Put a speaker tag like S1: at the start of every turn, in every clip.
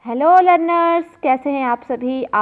S1: Hello learners, कैसे हैं आप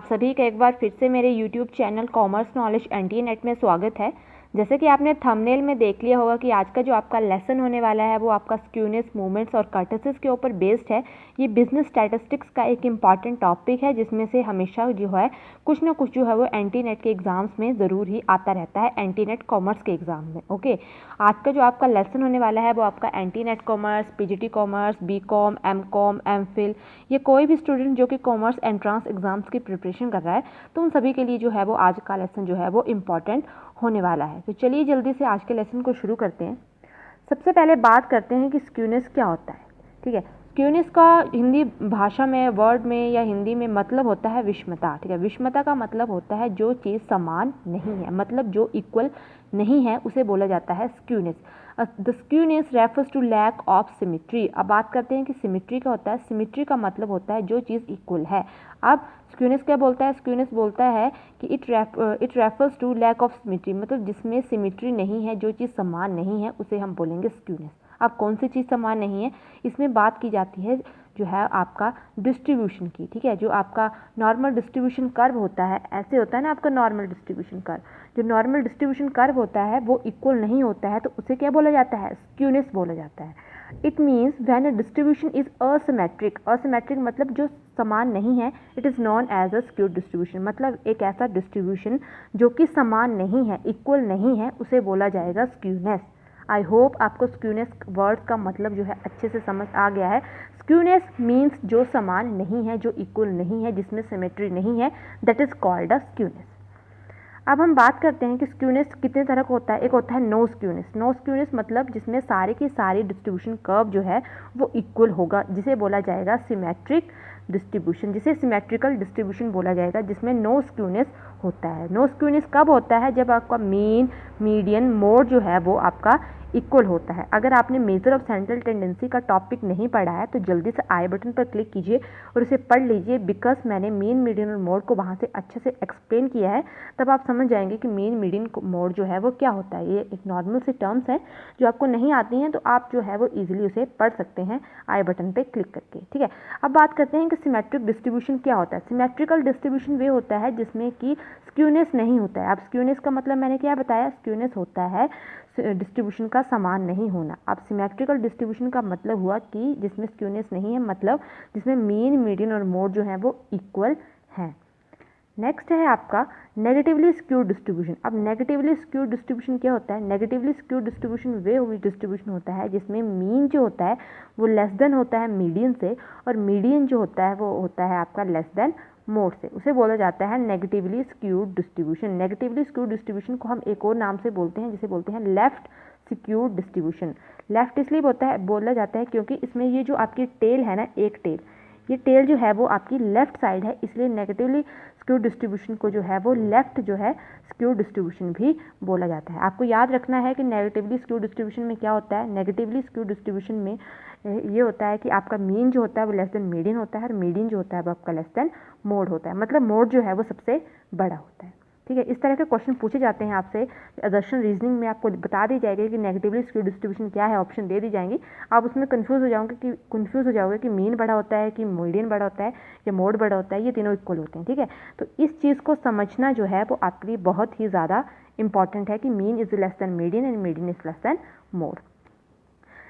S1: सभी का एक बार फिर से मेरे YouTube channel commerce knowledge NTA net में स्वागत है। जैसे कि आपने थंबनेल में देख लिया होगा कि आज का जो आपका लेसन होने वाला है वो आपका स्क्यूनेस, मूवमेंट्स और कर्टेसिस के ऊपर बेस्ड है। ये बिजनेस स्टैटिस्टिक्स का एक इम्पॉर्टेंट टॉपिक है जिसमें से हमेशा जो है कुछ ना कुछ जो है वो एनटी नेट के एग्जाम्स में ज़रूर ही आता रहता है, एनटी नेट कॉमर्स के एग्जाम में। ओके, आज का जो आपका लेसन होने वाला है वो आपका NT net commerce, PGT commerce, BCom, MCom, MPhil, ये कोई भी स्टूडेंट जो कि कॉमर्स एंट्रांस एग्जाम्स की प्रिपरेशन कर रहा है तो उन सभी के लिए जो है वो आज का लेसन जो है वो इम्पॉर्टेंट होने वाला है। तो चलिए जल्दी से आज के लेसन को शुरू करते हैं। सबसे पहले बात करते हैं कि स्क्यूनेस क्या होता है। ठीक है, स्क्यूनेस का हिंदी भाषा में, वर्ड में या हिंदी में मतलब होता है विषमता। ठीक है, विषमता का मतलब होता है जो चीज़ समान नहीं है, मतलब जो इक्वल नहीं है उसे बोला जाता है skewness. The skewness refers to lack of symmetry. अब बात करते हैं कि सिमिट्री क्या होता है। सिमिट्री का मतलब होता है जो चीज़ इक्वल है। अब स्क्यूनेस क्या बोलता है? स्क्यूनेस बोलता है कि it refers to lack of symmetry, मतलब जिसमें सिमिट्री नहीं है, जो चीज़ समान नहीं है उसे हम बोलेंगे स्क्यूनेस। अब कौन सी चीज़ समान नहीं है, इसमें बात की जाती है जो है आपका डिस्ट्रीब्यूशन की। ठीक है, जो आपका नॉर्मल डिस्ट्रीब्यूशन कर्व होता है, ऐसे होता है ना आपका नॉर्मल डिस्ट्रीब्यूशन कर्व, जो नॉर्मल डिस्ट्रीब्यूशन कर्व होता है वो इक्वल नहीं होता है तो उसे क्या बोला जाता है? स्क्यूनेस बोला जाता है। It means when a distribution is asymmetric. Asymmetric मतलब जो समान नहीं है, it is known as a skewed distribution, मतलब एक ऐसा डिस्ट्रीब्यूशन जो कि समान नहीं है, इक्वल नहीं है, उसे बोला जाएगा स्क्यूनेस। आई होप आपको स्क्यूनेस वर्ड का मतलब जो है अच्छे से समझ आ गया है। स्क्यूनेस मीन्स जो समान नहीं है, जो इक्वल नहीं है, जिसमें सिमेट्री नहीं है, that is called a skewness. अब हम बात करते हैं कि स्क्यूनेस कितने तरह का होता है। एक होता है नो स्क्यूनेस। नो स्क्यूनेस मतलब जिसमें सारे की सारी डिस्ट्रीब्यूशन कर्व जो है वो इक्वल होगा, जिसे बोला जाएगा सिमेट्रिक डिस्ट्रीब्यूशन, जिसे सिमेट्रिकल डिस्ट्रीब्यूशन बोला जाएगा, जिसमें नो स्क्यूनेस होता है। नो स्क्यूनेस कब होता है? जब आपका मीन, मीडियन, मोड जो है वो आपका इक्वल होता है। अगर आपने मेजर ऑफ सेंट्रल टेंडेंसी का टॉपिक नहीं पढ़ा है तो जल्दी से आई बटन पर क्लिक कीजिए और उसे पढ़ लीजिए, बिकॉज मैंने मीन, मीडियन और मोड को वहाँ से अच्छे से एक्सप्लेन किया है। तब आप समझ जाएंगे कि मीन, मीडियन, मोड जो है वो क्या होता है। ये एक नॉर्मल से टर्म्स हैं जो आपको नहीं आती हैं, तो आप जो है वो ईजिली उसे पढ़ सकते हैं आई बटन पर क्लिक करके। ठीक है, अब बात करते हैं कि सिमेट्रिक डिस्ट्रीब्यूशन क्या होता है। सिमेट्रिकल डिस्ट्रीब्यूशन वे होता है जिसमें कि स्क्यूनेस नहीं होता है। अब स्क्यूनेस का मतलब मैंने क्या बताया? स्क्यूनेस होता है डिस्ट्रीब्यूशन का समान नहीं होना। अब सिमेट्रिकल डिस्ट्रीब्यूशन का मतलब हुआ कि जिसमें स्क्यूनेस नहीं है, मतलब जिसमें मीन, मीडियन और मोड जो है वो इक्वल हैं। नेक्स्ट है आपका नेगेटिवली स्क्यूड डिस्ट्रीब्यूशन। अब नेगेटिवली स्क्यूड डिस्ट्रीब्यूशन क्या होता है? नेगेटिवली स्क्यूड डिस्ट्रीब्यूशन वे डिस्ट्रीब्यूशन होता है जिसमें मीन जो होता है वो लेस देन होता है मीडियन से, और मीडियन जो होता है वो होता है आपका लेस देन मोड से। उसे बोला जाता है negatively skewed distribution. Negatively skewed distribution को हम एक और नाम से बोलते हैं, जिसे बोलते हैं लेफ्ट स्क्यूड डिस्ट्रीब्यूशन। लेफ्ट इसलिए बोला जाता है क्योंकि इसमें ये जो आपकी टेल है ना, एक टेल, ये टेल जो है वो आपकी लेफ्ट साइड है, इसलिए नेगेटिवली स्क्यूड डिस्ट्रीब्यूशन को जो है वो लेफ्ट जो है स्क्यूड डिस्ट्रीब्यूशन भी बोला जाता है। आपको याद रखना है कि नेगेटिवली स्क्यूड डिस्ट्रीब्यूशन में क्या होता है। नेगेटिवली स्क्यूड डिस्ट्रीब्यूशन में ये होता है कि आपका मीन जो होता है वो लेस देन मीडियन होता है, और मीडियन जो होता है वो आपका लेस देन मोड होता है, मतलब मोड जो है वो सबसे बड़ा होता है। ठीक है, इस तरह के क्वेश्चन पूछे जाते हैं आपसे। अदर्शन रीजनिंग में आपको बता दी जाएगी कि नेगेटिवली स्क्यूड डिस्ट्रीब्यूशन क्या है, ऑप्शन दे दी जाएंगी। आप उसमें कंफ्यूज हो जाओगे कि मीन बड़ा होता है कि मीडियन बड़ा होता है या मोड बड़ा होता है, ये तीनों इक्वल होते हैं। ठीक है, तो इस चीज़ को समझना जो है वो आपके लिए बहुत ही ज़्यादा इंपॉर्टेंट है कि mean is less than median and median is less than mode.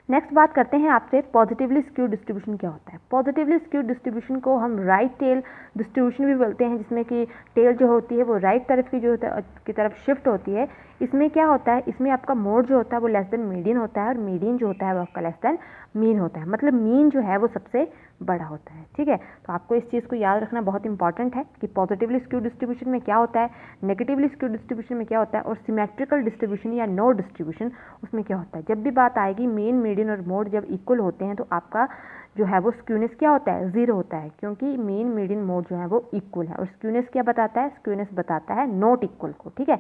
S1: Next बात करते हैं आपसे पॉजिटिवली स्क्यूड डिस्ट्रीब्यूशन क्या होता है। पॉजिटिवली स्क्यूड डिस्ट्रीब्यूशन को हम राइट टेल डिस्ट्रीब्यूशन भी बोलते हैं, जिसमें कि टेल जो होती है वो राइट तरफ की जो होता है की तरफ शिफ्ट होती है। इसमें क्या होता है? इसमें आपका मोड जो होता है वो लेस देन मीडियन होता है, और मीडियन जो होता है वो आपका लेस देन मीन होता है, मतलब मीन जो है वो सबसे बड़ा होता है। ठीक है, तो आपको इस चीज़ को याद रखना बहुत इंपॉर्टेंट है कि पॉजिटिवली स्क्यूड डिस्ट्रीब्यूशन में क्या होता है, नेगेटिवली स्क्यूड डिस्ट्रीब्यूशन में क्या होता है, और सिमेट्रिकल डिस्ट्रीब्यूशन या नो डिस्ट्रीब्यूशन उसमें क्या होता है। जब भी बात आएगी मीन, मीडियन और मोड जब इक्वल होते हैं तो आपका जो है वो स्क्यूनेस क्या होता है? ज़ीरो होता है, क्योंकि मीन, मीडियन, मोड जो है वो इक्वल है। और स्क्यूनेस क्या बताता है? स्क्यूनेस बताता है नॉट इक्वल को। ठीक है,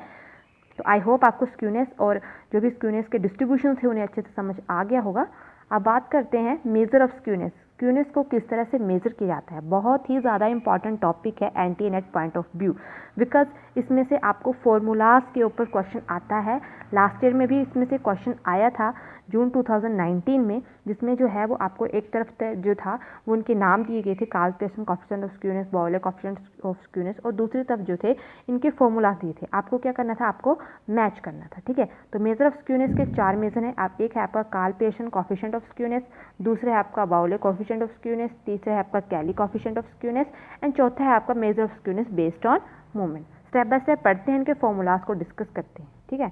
S1: तो आई होप आपको स्क्यूनेस और जो भी स्क्यूनेस के डिस्ट्रीब्यूशन थे उन्हें अच्छे से समझ आ गया होगा। अब बात करते हैं मेजर ऑफ स्क्यूनेस। स्क्यूनेस को किस तरह से मेजर किया जाता है। बहुत ही ज़्यादा इंपॉर्टेंट टॉपिक है NT net point of view, because इसमें से आपको फॉर्मूलाज के ऊपर क्वेश्चन आता है। लास्ट ईयर में भी इसमें से क्वेश्चन आया था जून 2019 में, जिसमें जो है वो आपको एक तरफ जो था वो उनके नाम दिए गए थे, Karl Pearson coefficient of skewness, Bowley coefficient of skewness, और दूसरी तरफ जो थे इनके फॉर्मूला दिए थे। आपको क्या करना था, आपको मैच करना था, ठीक है। तो मेजर ऑफ स्क्यूनेस के 4 मेजर हैं। आप एक है आपका Karl Pearson coefficient of skewness, दूसरा है आपका बाउले कोएफिशिएंट ऑफ स्क्यूनेस, तीसरा है आपका कैली कोएफिशिएंट ऑफ स्क्यूनेस, एंड चौथा है आपका measure of skewness based on moment. Step by step पढ़ते हैं, इनके फॉर्मूलाज को डिस्कस करते हैं, ठीक है।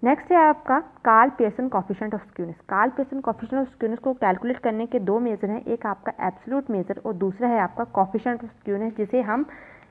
S1: नेक्स्ट है आपका Karl Pearson coefficient of skewness. Karl Pearson coefficient of skewness को कैलकुलेट करने के 2 मेजर हैं, एक आपका एब्सोल्यूट मेजर और दूसरा है आपका कोएफिशिएंट ऑफ स्क्यूनेस, जिसे हम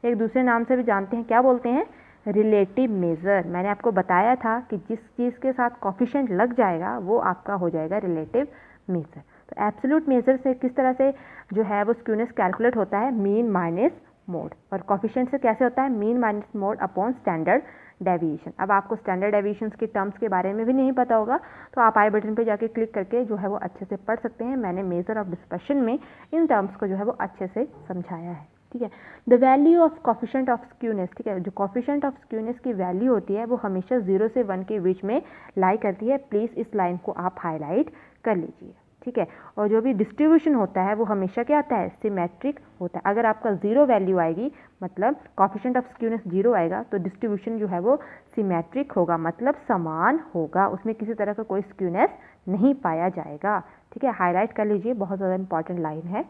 S1: एक दूसरे नाम से भी जानते हैं, क्या बोलते हैं, रिलेटिव मेजर। मैंने आपको बताया था कि जिस चीज़ के साथ कोएफिशिएंट लग जाएगा वो आपका हो जाएगा रिलेटिव मेजर। तो एब्सोल्यूट मेजर से किस तरह से जो है वो स्क्यूनेस कैलकुलेट होता है, मीन माइनस मोड, और कोएफिशिएंट से कैसे होता है, mean minus mode upon standard deviation. अब आपको स्टैंडर्ड डेविएशंस के टर्म्स के बारे में भी नहीं पता होगा तो आप आई बटन पे जाके क्लिक करके जो है वो अच्छे से पढ़ सकते हैं। मैंने मेजर ऑफ डिस्पर्शन में इन टर्म्स को जो है वो अच्छे से समझाया है, ठीक है। The value of coefficient of skewness, ठीक है, जो कोएफिशिएंट ऑफ स्क्यूनेस की वैल्यू होती है वो हमेशा 0 से 1 के बीच में लाई करती है। प्लीज़ इस लाइन को आप हाईलाइट कर लीजिए, ठीक है। और जो भी डिस्ट्रीब्यूशन होता है वो हमेशा क्या आता है, सिमेट्रिक होता है। अगर आपका 0 वैल्यू आएगी मतलब कोएफिशिएंट ऑफ स्क्यूनेस 0 आएगा तो डिस्ट्रीब्यूशन जो है वो सिमेट्रिक होगा, मतलब समान होगा, उसमें किसी तरह का कोई स्क्यूनेस नहीं पाया जाएगा, ठीक है। हाईलाइट कर लीजिए, बहुत ज़्यादा इंपॉर्टेंट लाइन है।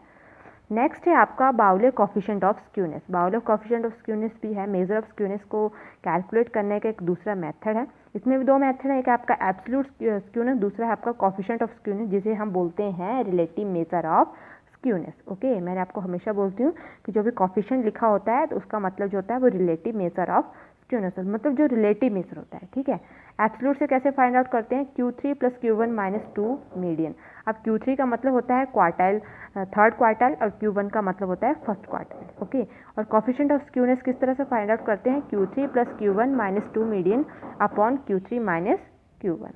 S1: नेक्स्ट है आपका बाउले coefficient of skewness. Bowley coefficient of skewness भी है मेजर ऑफ स्क्यूनेस को कैलकुलेट करने का एक दूसरा मेथड है। इसमें भी 2 मेथड है, एक आपका एब्सोल्यूट स्क्यूनेस, दूसरा है आपका कोएफिशिएंट ऑफ स्क्यूनेस, जिसे हम बोलते हैं relative measure of skewness. Okay, मैंने आपको हमेशा बोलती हूँ कि जो भी कोएफिशिएंट लिखा होता है तो उसका मतलब जो होता है वो रिलेटिव मेजर ऑफ स्क्यूनेस, मतलब जो रिलेटिव मेजर होता है, ठीक है। एब्सोल्यूट से कैसे फाइंड आउट करते हैं, Q3 + Q1 - 2 मीडियन। अब Q3 का मतलब होता है क्वार्टाइल, थर्ड क्वार्टाइल, और Q1 का मतलब होता है फर्स्ट क्वार्टाइल, ओके। और कोएफिशिएंट ऑफ स्क्यूनेस किस तरह से फाइंड आउट करते हैं, Q3 + Q1 - 2 median upon Q3 - Q1।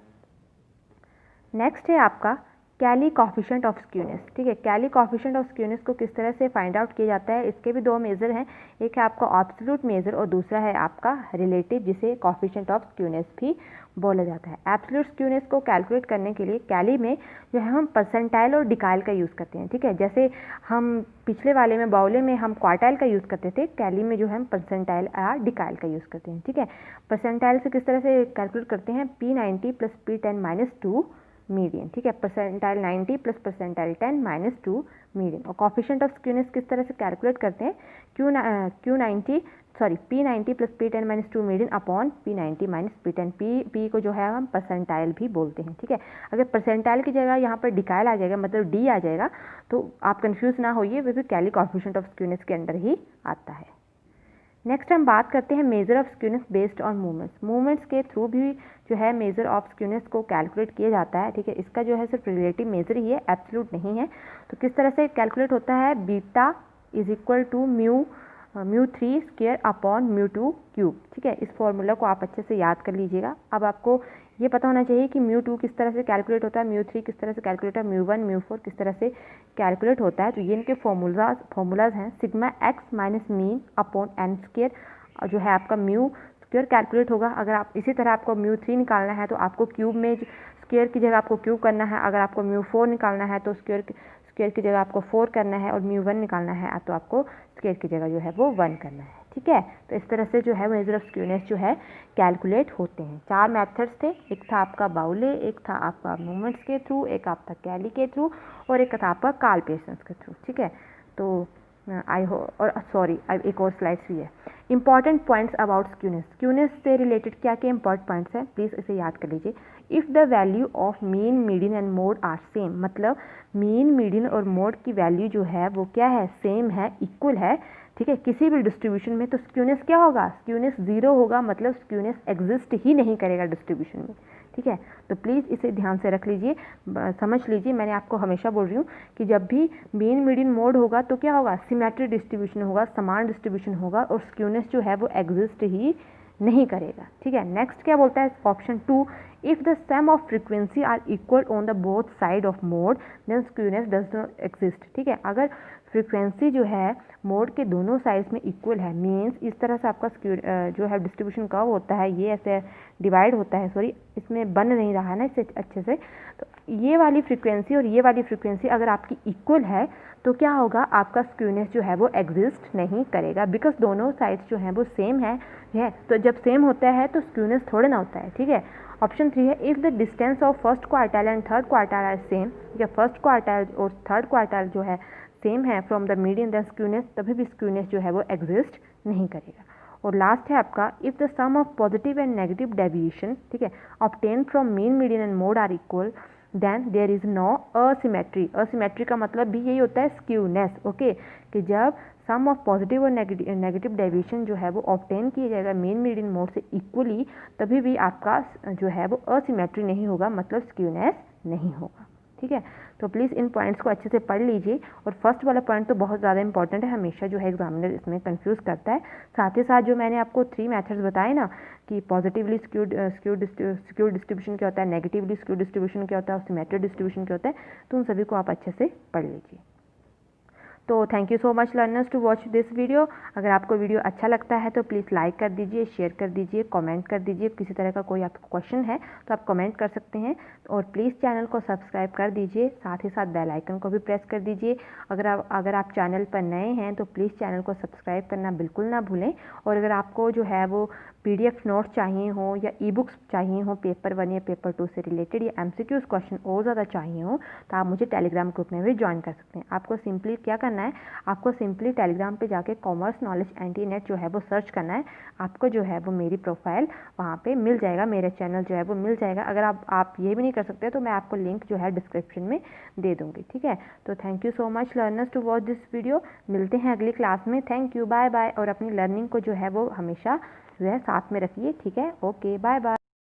S1: Next है आपका कैली कोएफिशिएंट ऑफ स्क्यूनेस, ठीक है। कैली कोएफिशिएंट ऑफ स्क्यूनेस को किस तरह से फाइंड आउट किया जाता है, इसके भी 2 मेजर हैं, एक है आपका एब्सोल्यूट मेजर और दूसरा है आपका रिलेटिव, जिसे कोएफिशिएंट ऑफ स्क्यूनेस भी बोला जाता है। एब्सोल्यूट स्क्यूनेस को कैलकुलेट करने के लिए कैली में जो है हम परसेंटाइल और डिकाइल का यूज़ करते हैं, ठीक है। जैसे हम पिछले वाले में बाउले में हम क्वार्टाइल का यूज़ करते थे, कैली में जो है हम परसेंटाइल या डिकाइल का यूज़ करते हैं, ठीक है। परसेंटाइल से किस तरह से कैलकुलेट करते हैं, P90 + P10 - 2 मीडियन, ठीक है। Percentile 90 + percentile 10 - 2 median. और कोएफिशिएंट ऑफ स्क्यूनेस किस तरह से कैलकुलेट करते हैं, P90 + P10 - 2 median upon P90 - P10। P को जो है हम परसेंटाइल भी बोलते हैं, ठीक है। अगर परसेंटाइल की जगह यहाँ पर डिकाइल आ जाएगा, मतलब D आ जाएगा, तो आप कंफ्यूज ना होइए, वे भी कैली कोएफिशिएंट ऑफ स्क्यूनेस के अंडर ही आता है। नेक्स्ट हम बात करते हैं measure of skewness based on movements. Movements के थ्रू भी जो है मेजर ऑफ स्क्यूनेस को कैलकुलेट किया जाता है, ठीक है। इसका जो है सिर्फ रिलेटिव मेजर ही है, एब्सोल्यूट नहीं है। तो किस तरह से कैलकुलेट होता है, बीटा = μ3² अपॉन μ2 क्यूब, ठीक है। इस फॉर्मूला को आप अच्छे से याद कर लीजिएगा। अब आपको ये पता होना चाहिए कि μ2 किस तरह से कैलकुलेट होता है, μ3 किस तरह से कैलकुलेट होता है, μ1 μ4 किस तरह से कैलकुलेट होता है। तो ये इनके फॉर्मूलाज हैं, sigma x - mean upon n², जो है आपका μ² कैलकुलेट होगा। अगर आप इसी तरह आपको μ3 निकालना है तो आपको क्यूब में स्क्वायर की जगह आपको क्यूब करना है, अगर आपको μ4 निकालना है तो स्क्वायर की जगह आपको 4 करना है, और μ1 निकालना है तो आपको स्क्वायर की जगह जो है वो 1 करना है, ठीक है। तो इस तरह से जो है मेजर ऑफ स्क्यूनेस जो है कैलकुलेट होते हैं। 4 मेथड्स थे, एक था आपका बाउले, एक था आपका मूवमेंट्स के थ्रू, एक आपका कैली के थ्रू, और एक था आपका कार्ल पियर्सन के थ्रू, ठीक है। तो एक और स्लाइड्स भी है। Important points about skewness. Skewness से रिलेटेड क्या क्या इंपॉर्टेंट पॉइंट्स हैं, प्लीज़ इसे याद कर लीजिए। If the value of mean, median and mode are same, मतलब मीन, मीडियन और मोड की वैल्यू जो है वो क्या है, सेम है, इक्वल है, ठीक है, किसी भी डिस्ट्रीब्यूशन में, तो स्क्यूनेस क्या होगा, स्क्यूनेस 0 होगा, मतलब स्क्यूनेस एग्जिस्ट ही नहीं करेगा डिस्ट्रीब्यूशन में, ठीक है। तो प्लीज़ इसे ध्यान से रख लीजिए, समझ लीजिए। मैंने आपको हमेशा बोल रही हूँ कि जब भी मीन, मीडियन, मोड होगा तो क्या होगा, सिमेट्रिक डिस्ट्रीब्यूशन होगा, समान डिस्ट्रीब्यूशन होगा, और स्क्यूनेस जो है वो एग्जिस्ट ही नहीं करेगा, ठीक है। नेक्स्ट क्या बोलता है, option 2, if the sum of frequency are equal on the both side of mode then skewness does not exist, ठीक है। अगर फ्रीक्वेंसी जो है मोड के दोनों साइड्स में इक्वल है, मीन्स इस तरह से आपका जो है डिस्ट्रीब्यूशन कर्व होता है, ये ऐसे डिवाइड होता है, सॉरी इसमें बन नहीं रहा है ना इससे अच्छे से, तो ये वाली फ्रीक्वेंसी और ये वाली फ्रीक्वेंसी अगर आपकी इक्वल है तो क्या होगा, आपका स्क्यूनेस जो है वो एग्जिस्ट नहीं करेगा, बिकॉज दोनों साइड्स जो हैं वो सेम है, तो जब सेम होता है तो स्क्यूनेस थोड़े ना होता है, ठीक है। ऑप्शन 3 है, if the distance of first quartile and third quartile are same, या फर्स्ट क्वार्टाइल और थर्ड क्वार्टाइल जो है सेम है from the median then skewness, तभी भी स्क्यूनेस जो है वो एग्जिस्ट नहीं करेगा। और लास्ट है आपका, if the sum of positive and negative deviation, ठीक है, obtain from mean, median and mode are equal, then there is no asymmetry. Asymmetry का मतलब भी यही होता है स्क्यूनेस, ओके, कि जब सम ऑफ पॉजिटिव और नेगेटिव डेविएशन जो है वो ऑब्टेन किया जाएगा मेन मीडियन मोड से इक्वली, तभी भी आपका जो है वो असिमेट्री नहीं होगा, मतलब स्क्यूनेस नहीं होगा, ठीक है। तो प्लीज़ इन पॉइंट्स को अच्छे से पढ़ लीजिए। और फर्स्ट वाला पॉइंट तो बहुत ज़्यादा इंपॉर्टेंट है, हमेशा जो है एग्जामिनर इसमें कंफ्यूज करता है। साथ ही साथ जो मैंने आपको 3 मेथड्स बताए ना, कि पॉजिटिवली स्क्यूड डिस्ट्रीब्यूशन क्या होता है, नेगेटिवली स्क्यूड डिस्ट्रीब्यूशन क्या होता है और सिमेट्रिक डिस्ट्रीब्यूशन क्या होता है, तो उन सभी को आप अच्छे से पढ़ लीजिए। तो thank you so much learners to watch this video. अगर आपको वीडियो अच्छा लगता है तो प्लीज़ लाइक कर दीजिए, शेयर कर दीजिए, कमेंट कर दीजिए। किसी तरह का कोई आपको क्वेश्चन है तो आप कमेंट कर सकते हैं, और प्लीज़ चैनल को सब्सक्राइब कर दीजिए, साथ ही साथ बेल आइकन को भी प्रेस कर दीजिए। अगर आप चैनल पर नए हैं तो प्लीज़ चैनल को सब्सक्राइब करना बिल्कुल ना भूलें। और अगर आपको जो है वो PDF नोट्स चाहिए हो या ई-बुक्स चाहिए हो पेपर 1 या पेपर 2 से रिलेटेड, या MCQs क्वेश्चन और ज़्यादा चाहिए हो, तो आप मुझे टेलीग्राम ग्रुप में भी ज्वाइन कर सकते हैं। आपको सिंपली क्या करना है, आपको सिंपली टेलीग्राम पे जाके कॉमर्स नॉलेज एंटी नेट जो है वो सर्च करना है, आपको जो है वो मेरी प्रोफाइल वहाँ पे मिल जाएगा, मेरा चैनल जो है वो मिल जाएगा। अगर आप ये भी नहीं कर सकते तो मैं आपको लिंक जो है डिस्क्रिप्शन में दे दूँगी, ठीक है। तो thank you so much learners to watch this video. मिलते हैं अगली क्लास में। Thank you, bye bye. और अपनी लर्निंग को जो है वो हमेशा जो है साथ में रखिए, ठीक है। Okay, bye bye.